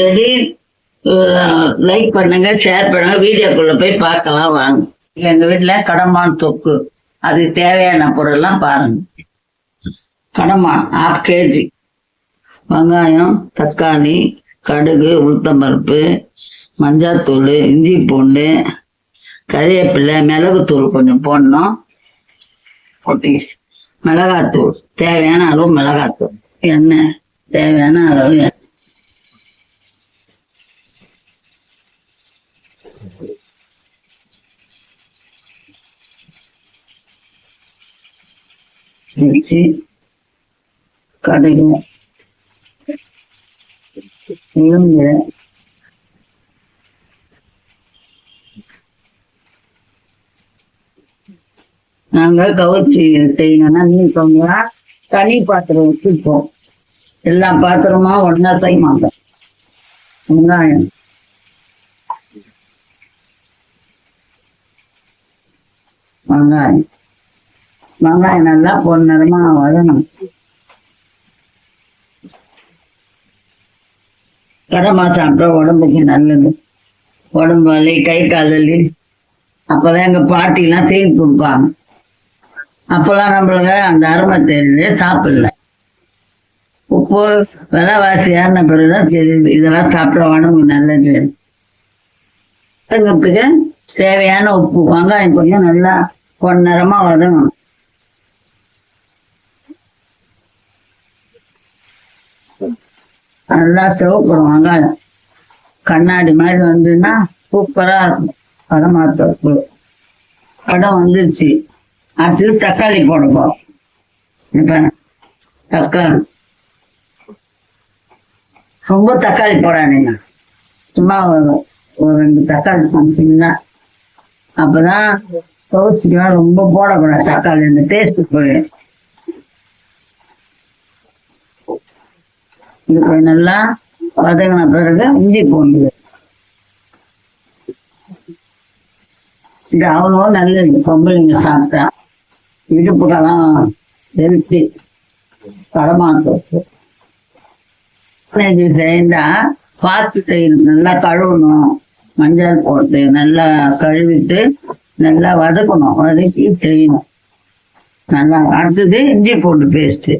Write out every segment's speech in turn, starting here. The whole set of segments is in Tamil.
ரெடி. லைக் பண்ணுங்க, ஷேர் பண்ணுங்க, வீடியோக்குள்ள போய் பார்க்கலாம் வாங்க. எங்க வீட்டுல கடமான் தொக்கு, அதுக்கு தேவையான பொருள்லாம் பாருங்க. கடமான் 1/2 kg, வெங்காயம், தக்காளி, கடுகு, உளுத்தம்பருப்பு, மஞ்சாத்தூள், இஞ்சி பூண்டு, கறிவேப்பிலை, மிளகுத்தூள் கொஞ்சம் போடணும். போட்டு மிளகாத்தூள், தேவையான அளவு மிளகாத்தூள், எண்ணெய் தேவையான அளவு எண்ணெய். வச்சு கடுகு, உளுந்து, நாங்க கவுச்சி செய்யணும்னா நீங்க தனி பாத்திரம் வச்சுப்போம். எல்லா பாத்திரமா ஒன்னா செய்ய மாட்டோம். வெங்காயம், வெங்காயம் வெங்காயம் நல்லா பொன்னிறமா வதணும். கடமா சாப்பிட்டா உடம்புக்கு நல்லது. உடம்பு வலி, கை கால் வலி. அப்பதான் எங்க பாட்டிலாம் தேடி கொடுப்பாங்க. அப்பெல்லாம் நம்மளுக்கு அந்த அருமை தெரியல, சாப்பிடல. உப்பு விலைவாசி ஏறின பிறகுதான் தெரியுது இதெல்லாம் சாப்பிட உடம்புக்கு நல்லது. எங்களுக்கு தேவையான உப்பு, வெங்காயம் கொஞ்சம் நல்லா பொன்னிறமா வதங்கணும். நல்லா சிவப்படும் வெங்காயம், கண்ணாடி மாதிரி வந்துன்னா சூப்பரா இருக்கும். கடமாத்தோப்பு படம் வந்துருச்சு. அடுத்தது தக்காளி போடுவோம். இப்ப தக்காளி ரொம்ப தக்காளி போடாதீங்க, சும்மா ஒரு 2 தக்காளி சமைச்சிங்கன்னா. அப்பதான் கவுச்சிக்கலாம். ரொம்ப போடக்கூடாது தக்காளி, இந்த டேஸ்ட் போயிடும். இது நல்லா வதங்கின பிறகு இஞ்சி பூண்டு. இது அவ்வளோ நல்லது பொம்பளைங்க சாப்பிட்டா. இடுப்புக்கெல்லாம் ஹெல்த்தி. கடமாத்தோப்பு செய்தா பார்த்து செய்யணும். நல்லா கழுவணும், மஞ்சள் போட்டு நல்லா கழுவிட்டு நல்லா வதக்கணும். வதக்கி செய்யணும் நல்லா. அடுத்தது இஞ்சி பூண்டு பேஸ்ட்டு.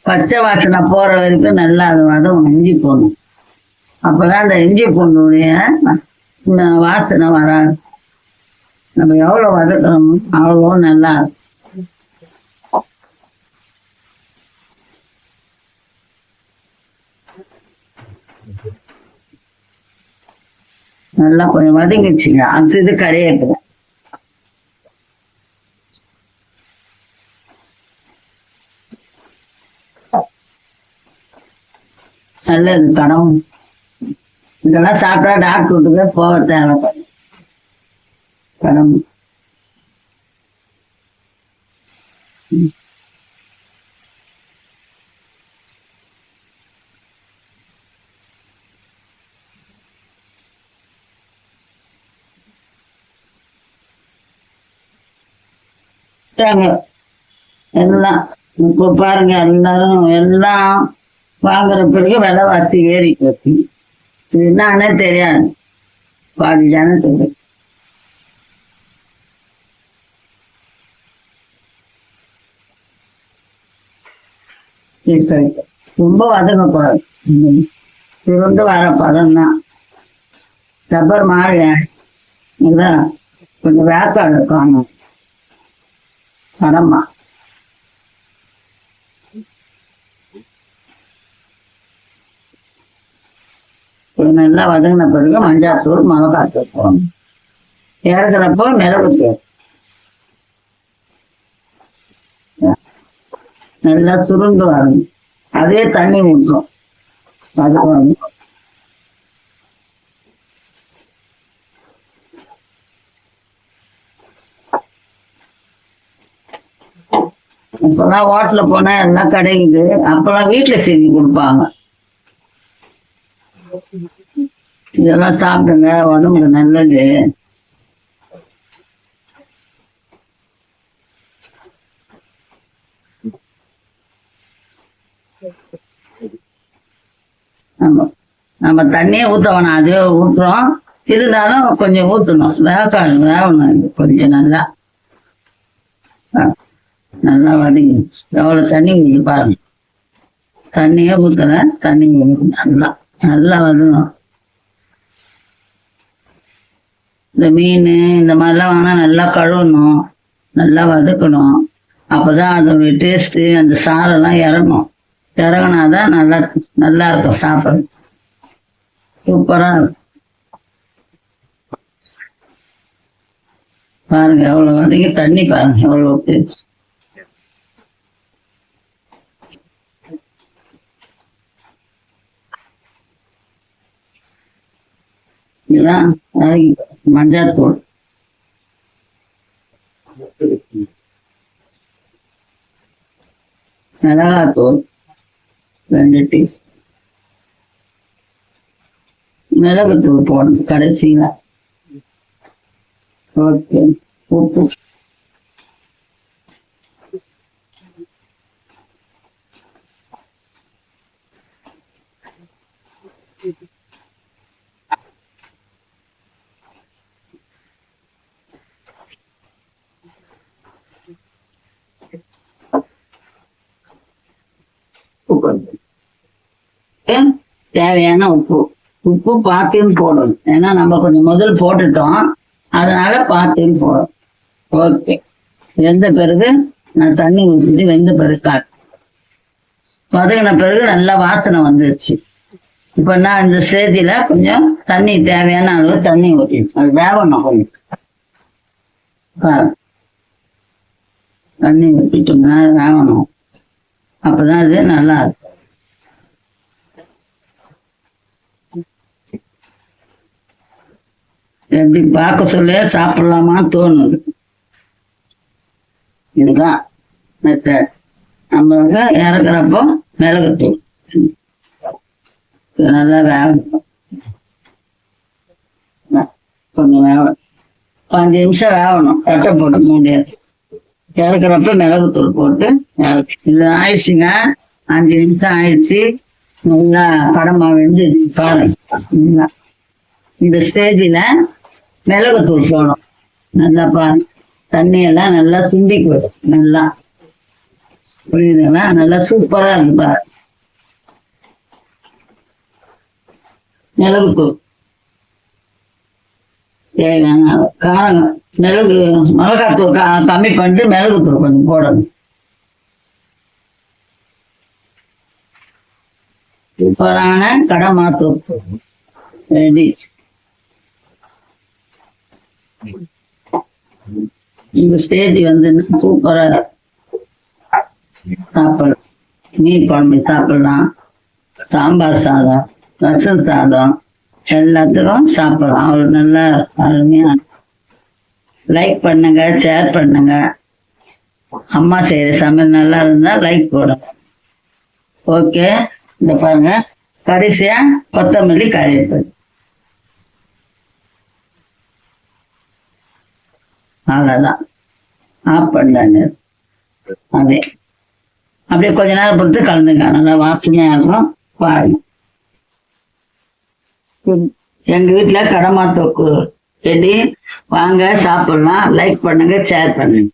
பச்சை வாசனை போற வரைக்கும் நல்லா அது வதங்கணும். இஞ்சி போடணும். அப்பதான் அந்த இஞ்சி பூண்டுடைய வாசனை வராது. நம்ம எவ்வளவு வதக்கணும் அவ்வளோ நல்லா இருக்கும். நல்லா கொஞ்சம் வதங்கிச்சுங்க. அடுத்தது கறிவேப்பிலை. நல்லது கடம். இதெல்லாம் சாப்பிட்டா டாக்டர் வீட்டுக்கு போக தேவை. கடம் எல்லாம் இப்ப பாருங்க, எல்லாரும் எல்லாம் வாங்குற பிறகு விலைவாசி ஏறி போச்சு. இது என்னன்னே தெரியாது பாதி ஜனத்துக்கு. ரொம்ப வதங்கக்கூடாது. சுருண்டு வர பதம் தான். ரப்பர் மாதிரி கொஞ்சம் வேக்காடு இருக்காங்க. கடமா நல்லா வதங்கின பிறகு மஞ்சாத்தூள், மிளகாத்தூள் போடணும். இறக்குறப்போ மிளகுத்தூள். நல்லா சுருண்டு வரணும். அதே தண்ணி ஊற்றும். அது வரணும். இப்பெல்லாம் ஹோட்டல்ல போனா எல்லாம் கிடைக்குது. அப்பெல்லாம் வீட்டுல செஞ்சு கொடுப்பாங்க. இதெல்லாம் சாப்பிடுங்க, உடம்புக்கு நல்லது. நம்ம நம்ம தண்ணியே ஊற்ற வேணாம், அதுவே ஊற்றுறோம். இருந்தாலும் கொஞ்சம் ஊற்றணும், வேகணும். இது கொஞ்சம் நல்லா நல்லா வதங்கி எவ்வளோ தண்ணி ஊற்றி பாருங்க. தண்ணியே ஊற்றலை, தண்ணி நல்லா நல்லா வதங்கும். இந்த மீன் இந்த மாதிரிலாம் வாங்கினா நல்லா கழுவணும், நல்லா வதக்கணும். அப்போதான் அதோடைய டேஸ்ட்டு அந்த சாரெல்லாம் இறங்கினாதான் நல்லா நல்லா இருக்கும், சாப்பிட சூப்பராக இருக்கும். பாருங்க எவ்வளோ வதங்கி தண்ணி பாருங்க எவ்வளோ டேஸ்ட். இதுதான் மஞ்சள், மிளகாத்தூள் 2 டீஸ்பூன், மிளகுத்தூள் போடணும் கடைசியில். ஓகே, உப்பு தேவையான உப்பு பார்த்துன்னு போடணும். ஏன்னா நம்ம கொஞ்சம் முதல் போட்டுட்டோம், அதனால பார்த்துன்னு போடணும். ஓகே, வெந்த பிறகு நான் தண்ணி ஊற்றிட்டு வெந்த பிறகு வதங்கின பிறகு நல்லா வாசனை வந்துருச்சு. இப்போ நான் இந்த ஸ்டேஜில் கொஞ்சம் தண்ணி தேவையான அளவு தண்ணி ஊற்றிடுச்சு. அது வேகணும் கொஞ்சம். தண்ணி ஊற்றிட்டோம்னா வேகணும், அப்போதான் அது நல்லா இருக்கும். எப்படி பார்க்க சொல்ல சாப்பிடலாமான்னு தோணுது. இதுதான் மெத்தட். நம்மளுக்கு இறக்குறப்போ மிளகுத்தூள் நல்லா வேகணும், கொஞ்சம் வேகணும், 5 நிமிஷம் வேகணும். கட்டை போட்டு முடியாது. இறக்குறப்ப மிளகுத்தூள் போட்டு இது ஆயிடுச்சுங்க. 5 நிமிஷம் ஆயிடுச்சு. நல்லா கடமா வெந்து பாருங்க. இந்த ஸ்டேஜில் மிளகுத்தூள் போடணும். நல்லா தண்ணியெல்லாம் நல்லா சுண்டிக்கு விடும். நல்லா புரியுதுங்களா? நல்லா சூப்பராக இருக்கு பாரு. மிளகுத்தூள் தேவையான காரம், மிளகாத்தூள் கம்மி பண்ணிட்டு மிளகுத்தூள் கொஞ்சம் போடணும். சூப்பரான கடமாத்தூள் ரெடி. இந்த ஸ்டேஜ் வந்து சூப்பரா சாப்பிடலாம். மீன் குழம்பு சாப்பிடலாம், சாம்பார் சாதம், ரசம் சாதம் எல்லாத்துக்கும் சாப்பிடலாம். அவ்வளோ நல்லா அருமையா. லைக் பண்ணுங்க, ஷேர் பண்ணுங்க. அம்மா செய்யற சமையல் நல்லா இருந்தா லைக் போடுங்க. ஓகே, இந்த பாருங்க கடைசியா கொத்தமல்லி கறிவேப்பிலை. அவ்வளோதான், ஆஃப் பண்ணாங்க. அதே அப்படியே கொஞ்ச நேரம் பொறுத்து கலந்துங்க, நல்லா வாசனையா இருக்கும். பாருங்க, எங்க வீட்டுல கடமா தொக்கு செடி. வாங்க சாப்பிடலாம். லைக் பண்ணுங்க, ஷேர் பண்ணுங்க.